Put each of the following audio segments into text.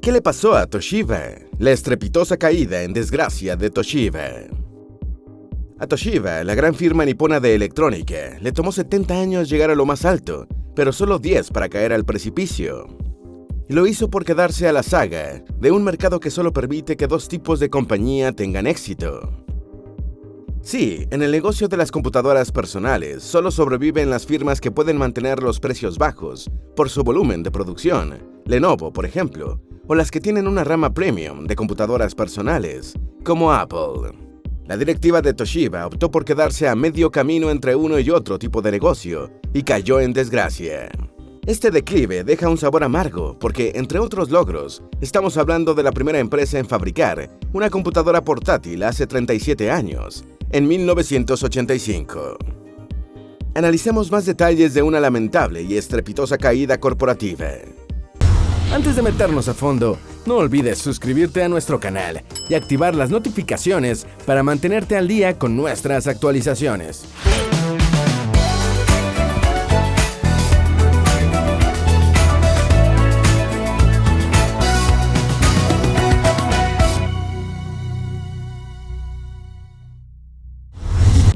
¿Qué le pasó a Toshiba? La estrepitosa caída en desgracia de Toshiba. A Toshiba, la gran firma nipona de electrónica, le tomó 70 años llegar a lo más alto, pero solo 10 para caer al precipicio. Y lo hizo por quedarse a la saga de un mercado que solo permite que dos tipos de compañía tengan éxito. Sí, en el negocio de las computadoras personales solo sobreviven las firmas que pueden mantener los precios bajos por su volumen de producción, Lenovo, por ejemplo, o las que tienen una rama premium de computadoras personales, como Apple. La directiva de Toshiba optó por quedarse a medio camino entre uno y otro tipo de negocio y cayó en desgracia. Este declive deja un sabor amargo porque, entre otros logros, estamos hablando de la primera empresa en fabricar una computadora portátil hace 37 años, en 1985. Analicemos más detalles de una lamentable y estrepitosa caída corporativa. Antes de meternos a fondo, no olvides suscribirte a nuestro canal y activar las notificaciones para mantenerte al día con nuestras actualizaciones.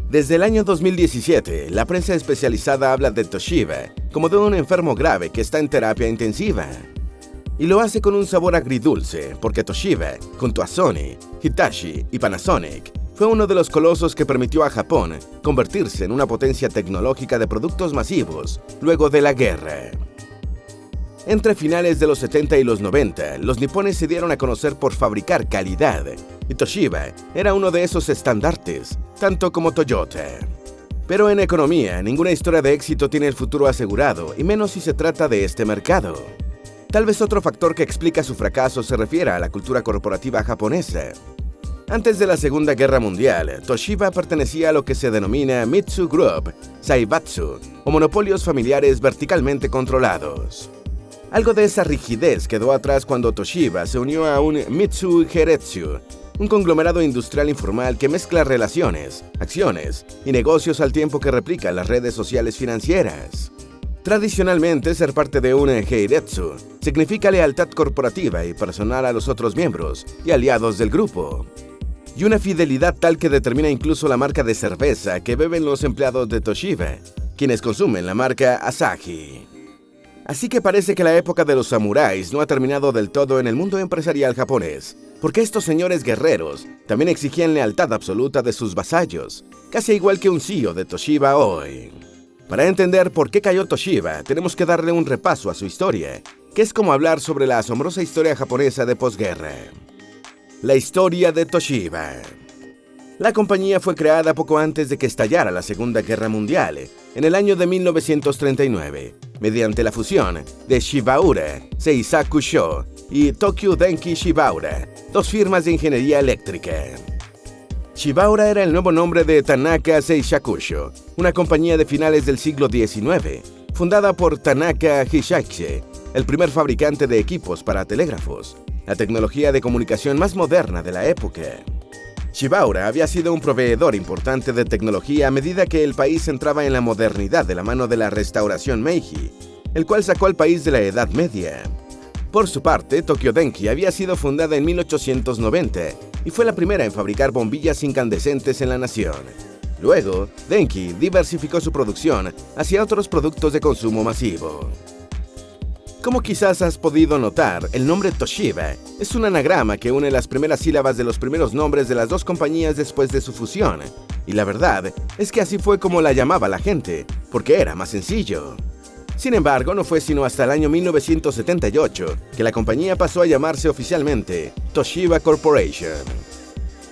Desde el año 2017, la prensa especializada habla de Toshiba como de un enfermo grave que está en terapia intensiva. Y lo hace con un sabor agridulce, porque Toshiba, junto a Sony, Hitachi y Panasonic, fue uno de los colosos que permitió a Japón convertirse en una potencia tecnológica de productos masivos luego de la guerra. Entre finales de los 70 y los 90, los nipones se dieron a conocer por fabricar calidad, y Toshiba era uno de esos estandartes, tanto como Toyota. Pero en economía, ninguna historia de éxito tiene el futuro asegurado, y menos si se trata de este mercado. Tal vez otro factor que explica su fracaso se refiera a la cultura corporativa japonesa. Antes de la Segunda Guerra Mundial, Toshiba pertenecía a lo que se denomina Mitsu Group, Zaibatsu, o monopolios familiares verticalmente controlados. Algo de esa rigidez quedó atrás cuando Toshiba se unió a un Mitsui Heretsu, un conglomerado industrial informal que mezcla relaciones, acciones y negocios al tiempo que replica las redes sociales financieras. Tradicionalmente, ser parte de un Heiretsu significa lealtad corporativa y personal a los otros miembros y aliados del grupo, y una fidelidad tal que determina incluso la marca de cerveza que beben los empleados de Toshiba, quienes consumen la marca Asahi. Así que parece que la época de los samuráis no ha terminado del todo en el mundo empresarial japonés, porque estos señores guerreros también exigían lealtad absoluta de sus vasallos, casi igual que un CEO de Toshiba hoy. Para entender por qué cayó Toshiba, tenemos que darle un repaso a su historia, que es como hablar sobre la asombrosa historia japonesa de posguerra. La historia de Toshiba. La compañía fue creada poco antes de que estallara la Segunda Guerra Mundial, en el año de 1939, mediante la fusión de Shibaura Seisaku Sho y Tokyo Denki Shibaura, dos firmas de ingeniería eléctrica. Shibaura era el nuevo nombre de Tanaka Seisakusho, una compañía de finales del siglo XIX, fundada por Tanaka Hisaichi, el primer fabricante de equipos para telégrafos, la tecnología de comunicación más moderna de la época. Shibaura había sido un proveedor importante de tecnología a medida que el país entraba en la modernidad de la mano de la restauración Meiji, el cual sacó al país de la Edad Media. Por su parte, Tokyo Denki había sido fundada en 1890 y fue la primera en fabricar bombillas incandescentes en la nación. Luego, Denki diversificó su producción hacia otros productos de consumo masivo. Como quizás has podido notar, el nombre Toshiba es un anagrama que une las primeras sílabas de los primeros nombres de las dos compañías después de su fusión, y la verdad es que así fue como la llamaba la gente, porque era más sencillo. Sin embargo, no fue sino hasta el año 1978 que la compañía pasó a llamarse oficialmente Toshiba Corporation.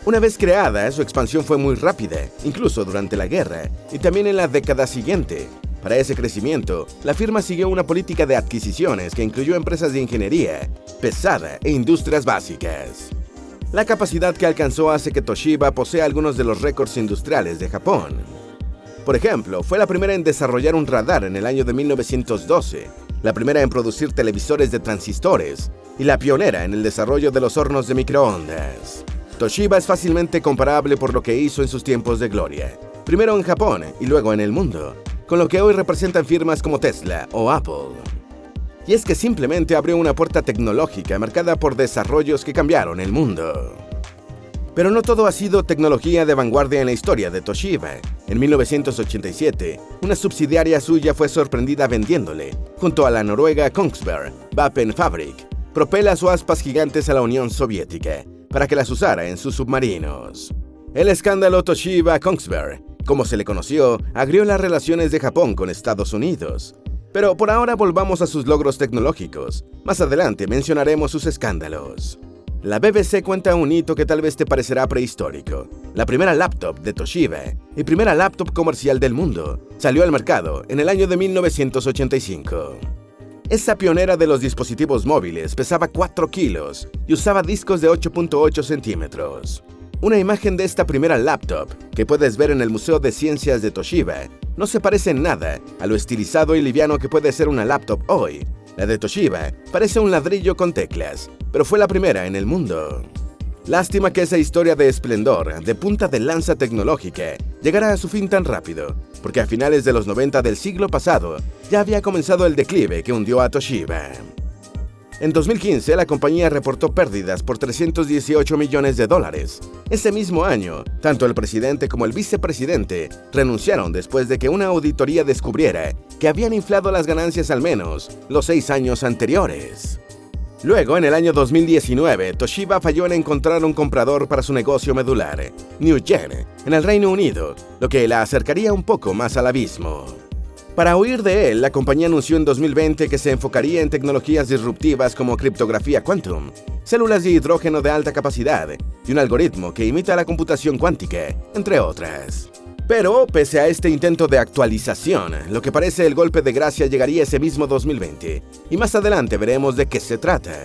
Una vez creada, su expansión fue muy rápida, incluso durante la guerra, y también en la década siguiente. Para ese crecimiento, la firma siguió una política de adquisiciones que incluyó empresas de ingeniería pesada e industrias básicas. La capacidad que alcanzó hace que Toshiba posea algunos de los récords industriales de Japón. Por ejemplo, fue la primera en desarrollar un radar en el año de 1912, la primera en producir televisores de transistores y la pionera en el desarrollo de los hornos de microondas. Toshiba es fácilmente comparable por lo que hizo en sus tiempos de gloria, primero en Japón y luego en el mundo, con lo que hoy representan firmas como Tesla o Apple. Y es que simplemente abrió una puerta tecnológica marcada por desarrollos que cambiaron el mundo. Pero no todo ha sido tecnología de vanguardia en la historia de Toshiba. En 1987, una subsidiaria suya fue sorprendida vendiéndole, junto a la noruega Kongsberg Våpenfabrik, propelas o aspas gigantes a la Unión Soviética, para que las usara en sus submarinos. El escándalo Toshiba-Kongsberg, como se le conoció, agrió las relaciones de Japón con Estados Unidos. Pero por ahora volvamos a sus logros tecnológicos. Más adelante mencionaremos sus escándalos. La BBC cuenta un hito que tal vez te parecerá prehistórico. La primera laptop de Toshiba, y primera laptop comercial del mundo, salió al mercado en el año de 1985. Esa pionera de los dispositivos móviles pesaba 4 kilos y usaba discos de 8.8 centímetros. Una imagen de esta primera laptop, que puedes ver en el Museo de Ciencias de Toshiba, no se parece en nada a lo estilizado y liviano que puede ser una laptop hoy. La de Toshiba parece un ladrillo con teclas, pero fue la primera en el mundo. Lástima que esa historia de esplendor, de punta de lanza tecnológica, llegara a su fin tan rápido, porque a finales de los 90 del siglo pasado ya había comenzado el declive que hundió a Toshiba. En 2015, la compañía reportó pérdidas por $318 millones. Ese mismo año, tanto el presidente como el vicepresidente renunciaron después de que una auditoría descubriera que habían inflado las ganancias al menos los 6 años anteriores. Luego, en el año 2019, Toshiba falló en encontrar un comprador para su negocio medular, NewGen, en el Reino Unido, lo que la acercaría un poco más al abismo. Para huir de él, la compañía anunció en 2020 que se enfocaría en tecnologías disruptivas como criptografía quantum, células de hidrógeno de alta capacidad y un algoritmo que imita la computación cuántica, entre otras. Pero, pese a este intento de actualización, lo que parece el golpe de gracia llegaría ese mismo 2020, y más adelante veremos de qué se trata.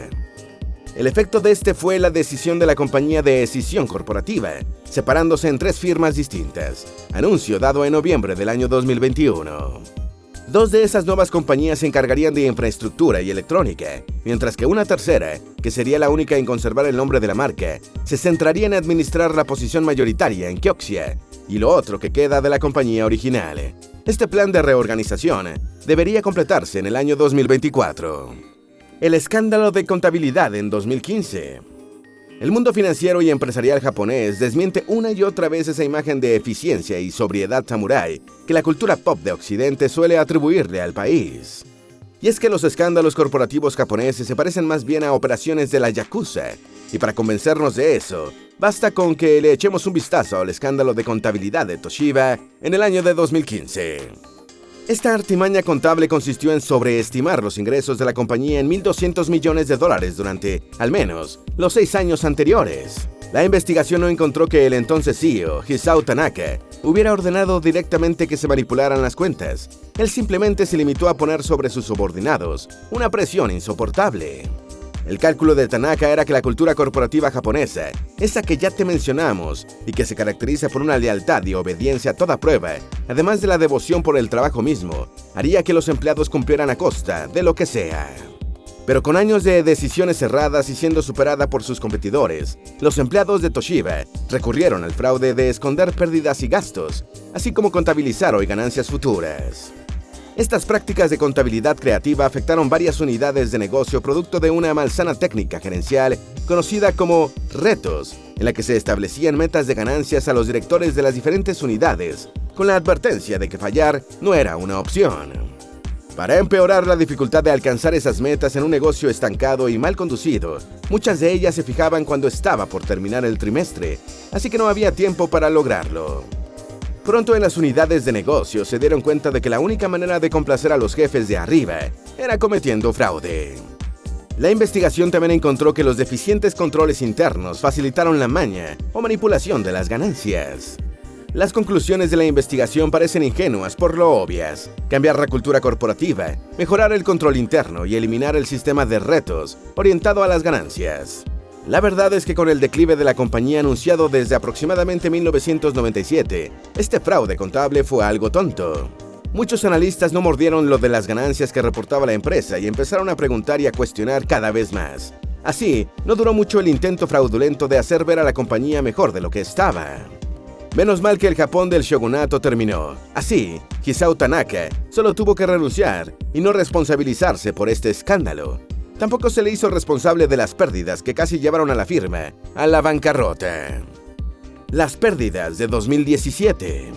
El efecto de este fue la decisión de la compañía de escisión corporativa, separándose en 3 firmas distintas, anuncio dado en noviembre del año 2021. 2 de esas nuevas compañías se encargarían de infraestructura y electrónica, mientras que una tercera, que sería la única en conservar el nombre de la marca, se centraría en administrar la posición mayoritaria en Kioxia, y lo otro que queda de la compañía original. Este plan de reorganización debería completarse en el año 2024. El escándalo de contabilidad en 2015. El mundo financiero y empresarial japonés desmiente una y otra vez esa imagen de eficiencia y sobriedad samurái que la cultura pop de Occidente suele atribuirle al país. Y es que los escándalos corporativos japoneses se parecen más bien a operaciones de la Yakuza, y para convencernos de eso, basta con que le echemos un vistazo al escándalo de contabilidad de Toshiba en el año de 2015. Esta artimaña contable consistió en sobreestimar los ingresos de la compañía en $1.200 millones durante, al menos, los 6 años anteriores. La investigación no encontró que el entonces CEO, Hisao Tanaka, hubiera ordenado directamente que se manipularan las cuentas. Él simplemente se limitó a poner sobre sus subordinados una presión insoportable. El cálculo de Tanaka era que la cultura corporativa japonesa, esa que ya te mencionamos y que se caracteriza por una lealtad y obediencia a toda prueba, además de la devoción por el trabajo mismo, haría que los empleados cumplieran a costa de lo que sea. Pero con años de decisiones cerradas y siendo superada por sus competidores, los empleados de Toshiba recurrieron al fraude de esconder pérdidas y gastos, así como contabilizar hoy ganancias futuras. Estas prácticas de contabilidad creativa afectaron varias unidades de negocio producto de una malsana técnica gerencial conocida como retos, en la que se establecían metas de ganancias a los directores de las diferentes unidades, con la advertencia de que fallar no era una opción. Para empeorar la dificultad de alcanzar esas metas en un negocio estancado y mal conducido, muchas de ellas se fijaban cuando estaba por terminar el trimestre, así que no había tiempo para lograrlo. Pronto en las unidades de negocio se dieron cuenta de que la única manera de complacer a los jefes de arriba era cometiendo fraude. La investigación también encontró que los deficientes controles internos facilitaron la maña o manipulación de las ganancias. Las conclusiones de la investigación parecen ingenuas por lo obvias: cambiar la cultura corporativa, mejorar el control interno y eliminar el sistema de retos orientado a las ganancias. La verdad es que con el declive de la compañía anunciado desde aproximadamente 1997, este fraude contable fue algo tonto. Muchos analistas no mordieron lo de las ganancias que reportaba la empresa y empezaron a preguntar y a cuestionar cada vez más. Así, no duró mucho el intento fraudulento de hacer ver a la compañía mejor de lo que estaba. Menos mal que el Japón del shogunato terminó. Así, Hisao Tanaka solo tuvo que renunciar y no responsabilizarse por este escándalo. Tampoco se le hizo responsable de las pérdidas que casi llevaron a la firma a la bancarrota. Las pérdidas de 2017.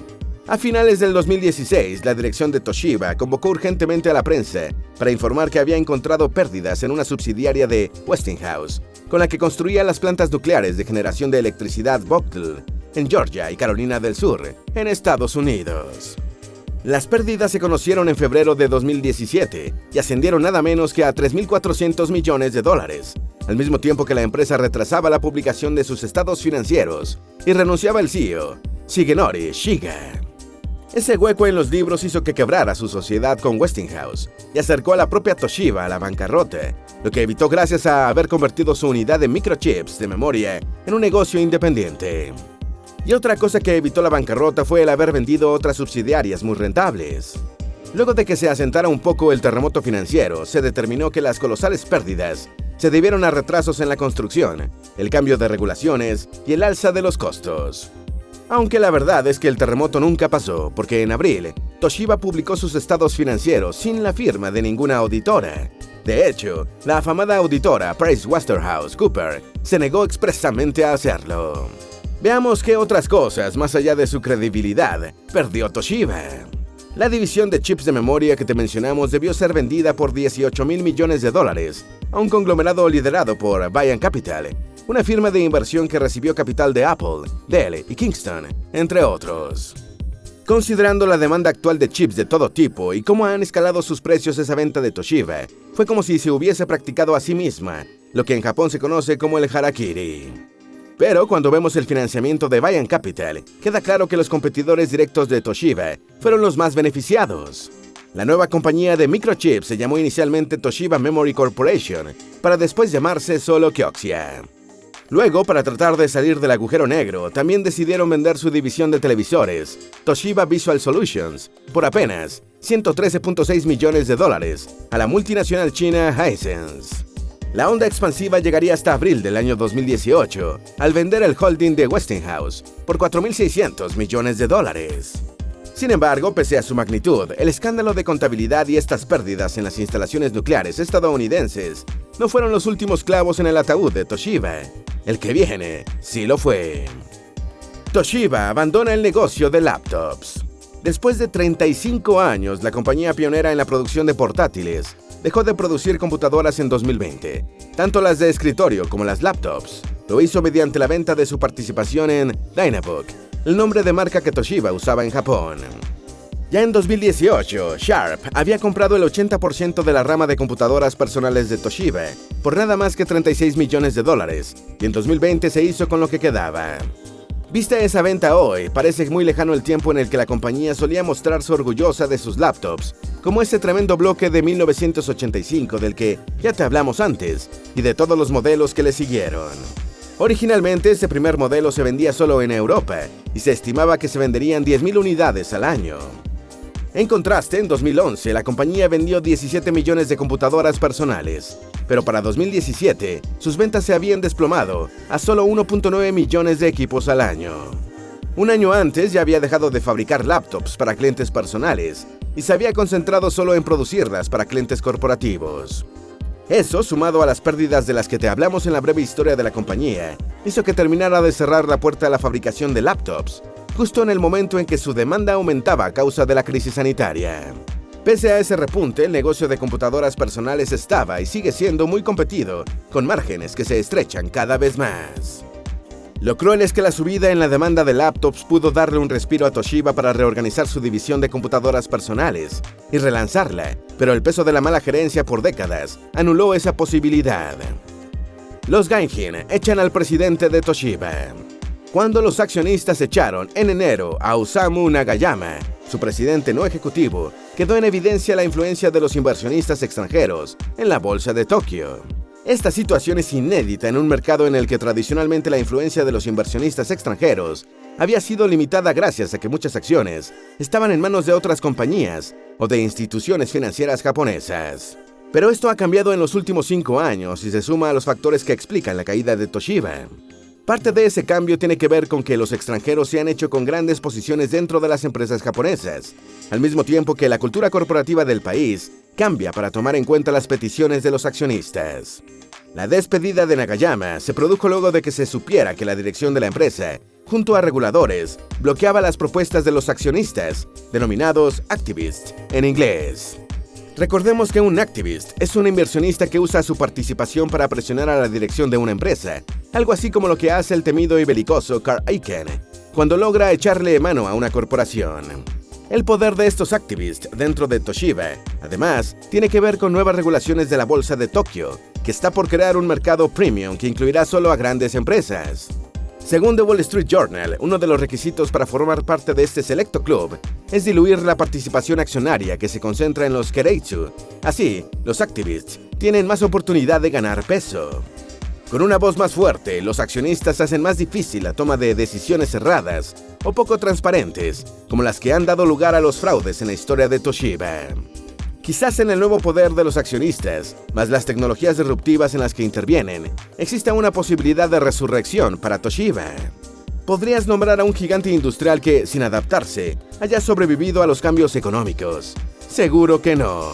A finales del 2016, la dirección de Toshiba convocó urgentemente a la prensa para informar que había encontrado pérdidas en una subsidiaria de Westinghouse, con la que construía las plantas nucleares de generación de electricidad Vogtle, en Georgia y Carolina del Sur, en Estados Unidos. Las pérdidas se conocieron en febrero de 2017 y ascendieron nada menos que a $3.400 millones, al mismo tiempo que la empresa retrasaba la publicación de sus estados financieros y renunciaba el CEO, Shigenori Shiga. Ese hueco en los libros hizo que quebrara su sociedad con Westinghouse y acercó a la propia Toshiba a la bancarrota, lo que evitó gracias a haber convertido su unidad de microchips de memoria en un negocio independiente. Y otra cosa que evitó la bancarrota fue el haber vendido otras subsidiarias muy rentables. Luego de que se asentara un poco el terremoto financiero, se determinó que las colosales pérdidas se debieron a retrasos en la construcción, el cambio de regulaciones y el alza de los costos. Aunque la verdad es que el terremoto nunca pasó, porque en abril, Toshiba publicó sus estados financieros sin la firma de ninguna auditora. De hecho, la afamada auditora PricewaterhouseCoopers se negó expresamente a hacerlo. Veamos qué otras cosas, más allá de su credibilidad, perdió Toshiba. La división de chips de memoria que te mencionamos debió ser vendida por $18.000 millones a un conglomerado liderado por Bain Capital, una firma de inversión que recibió capital de Apple, Dell y Kingston, entre otros. Considerando la demanda actual de chips de todo tipo y cómo han escalado sus precios esa venta de Toshiba, fue como si se hubiese practicado a sí misma, lo que en Japón se conoce como el harakiri. Pero cuando vemos el financiamiento de Bain Capital, queda claro que los competidores directos de Toshiba fueron los más beneficiados. La nueva compañía de microchips se llamó inicialmente Toshiba Memory Corporation, para después llamarse solo Kioxia. Luego, para tratar de salir del agujero negro, también decidieron vender su división de televisores, Toshiba Visual Solutions, por apenas $113.6 millones a la multinacional china Hisense. La onda expansiva llegaría hasta abril del año 2018, al vender el holding de Westinghouse por $4.600 millones. Sin embargo, pese a su magnitud, el escándalo de contabilidad y estas pérdidas en las instalaciones nucleares estadounidenses no fueron los últimos clavos en el ataúd de Toshiba. El que viene, sí lo fue. Toshiba abandona el negocio de laptops. Después de 35 años, la compañía pionera en la producción de portátiles dejó de producir computadoras en 2020, tanto las de escritorio como las laptops. Lo hizo mediante la venta de su participación en Dynabook, el nombre de marca que Toshiba usaba en Japón. Ya en 2018, Sharp había comprado el 80% de la rama de computadoras personales de Toshiba por nada más que $36 millones, y en 2020 se hizo con lo que quedaba. Vista esa venta hoy, parece muy lejano el tiempo en el que la compañía solía mostrarse orgullosa de sus laptops, como ese tremendo bloque de 1985 del que ya te hablamos antes, y de todos los modelos que le siguieron. Originalmente, ese primer modelo se vendía solo en Europa, y se estimaba que se venderían 10.000 unidades al año. En contraste, en 2011, la compañía vendió 17 millones de computadoras personales, pero para 2017, sus ventas se habían desplomado a solo 1.9 millones de equipos al año. Un año antes ya había dejado de fabricar laptops para clientes personales y se había concentrado solo en producirlas para clientes corporativos. Eso, sumado a las pérdidas de las que te hablamos en la breve historia de la compañía, hizo que terminara de cerrar la puerta a la fabricación de laptops, justo en el momento en que su demanda aumentaba a causa de la crisis sanitaria. Pese a ese repunte, el negocio de computadoras personales estaba y sigue siendo muy competido, con márgenes que se estrechan cada vez más. Lo cruel es que la subida en la demanda de laptops pudo darle un respiro a Toshiba para reorganizar su división de computadoras personales y relanzarla, pero el peso de la mala gerencia por décadas anuló esa posibilidad. Los Gaijin echan al presidente de Toshiba. Cuando los accionistas echaron en enero a Osamu Nagayama, su presidente no ejecutivo, quedó en evidencia la influencia de los inversionistas extranjeros en la bolsa de Tokio. Esta situación es inédita en un mercado en el que tradicionalmente la influencia de los inversionistas extranjeros había sido limitada gracias a que muchas acciones estaban en manos de otras compañías o de instituciones financieras japonesas. Pero esto ha cambiado en los últimos 5 años y se suma a los factores que explican la caída de Toshiba. Parte de ese cambio tiene que ver con que los extranjeros se han hecho con grandes posiciones dentro de las empresas japonesas, al mismo tiempo que la cultura corporativa del país cambia para tomar en cuenta las peticiones de los accionistas. La despedida de Nakayama se produjo luego de que se supiera que la dirección de la empresa, junto a reguladores, bloqueaba las propuestas de los accionistas, denominados activists en inglés. Recordemos que un activist es un inversionista que usa su participación para presionar a la dirección de una empresa, algo así como lo que hace el temido y belicoso Carl Icahn cuando logra echarle mano a una corporación. El poder de estos activists dentro de Toshiba, además, tiene que ver con nuevas regulaciones de la bolsa de Tokio, que está por crear un mercado premium que incluirá solo a grandes empresas. Según The Wall Street Journal, uno de los requisitos para formar parte de este selecto club es diluir la participación accionaria que se concentra en los Keiretsu. Así, los activists tienen más oportunidad de ganar peso. Con una voz más fuerte, los accionistas hacen más difícil la toma de decisiones cerradas o poco transparentes, como las que han dado lugar a los fraudes en la historia de Toshiba. Quizás en el nuevo poder de los accionistas, más las tecnologías disruptivas en las que intervienen, exista una posibilidad de resurrección para Toshiba. ¿Podrías nombrar a un gigante industrial que, sin adaptarse, haya sobrevivido a los cambios económicos? Seguro que no.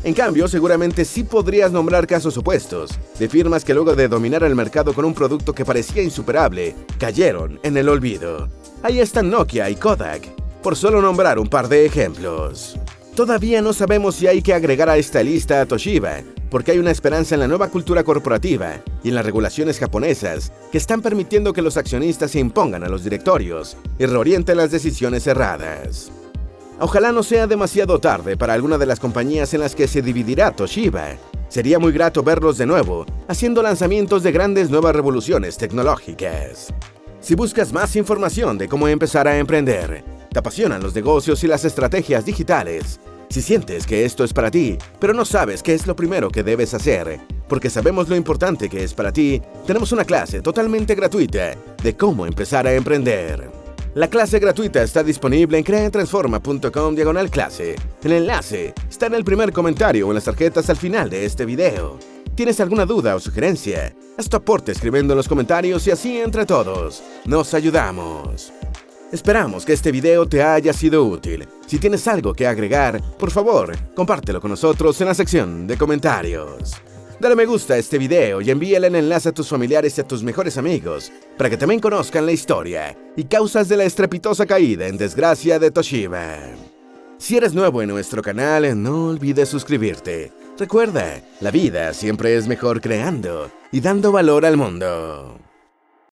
En cambio, seguramente sí podrías nombrar casos opuestos, de firmas que luego de dominar el mercado con un producto que parecía insuperable, cayeron en el olvido. Ahí están Nokia y Kodak, por solo nombrar un par de ejemplos. Todavía no sabemos si hay que agregar a esta lista a Toshiba, porque hay una esperanza en la nueva cultura corporativa y en las regulaciones japonesas que están permitiendo que los accionistas se impongan a los directorios y reorienten las decisiones erradas. Ojalá no sea demasiado tarde para alguna de las compañías en las que se dividirá Toshiba. Sería muy grato verlos de nuevo, haciendo lanzamientos de grandes nuevas revoluciones tecnológicas. Si buscas más información de cómo empezar a emprender, te apasionan los negocios y las estrategias digitales, si sientes que esto es para ti, pero no sabes qué es lo primero que debes hacer, porque sabemos lo importante que es para ti, tenemos una clase totalmente gratuita de cómo empezar a emprender. La clase gratuita está disponible en creatransforma.com/clase. El enlace está en el primer comentario o en las tarjetas al final de este video. ¿Tienes alguna duda o sugerencia? Haz tu aporte escribiendo en los comentarios y así entre todos nos ayudamos. Esperamos que este video te haya sido útil. Si tienes algo que agregar, por favor, compártelo con nosotros en la sección de comentarios. Dale me gusta a este video y envíale el enlace a tus familiares y a tus mejores amigos para que también conozcan la historia y causas de la estrepitosa caída en desgracia de Toshiba. Si eres nuevo en nuestro canal, no olvides suscribirte. Recuerda, la vida siempre es mejor creando y dando valor al mundo.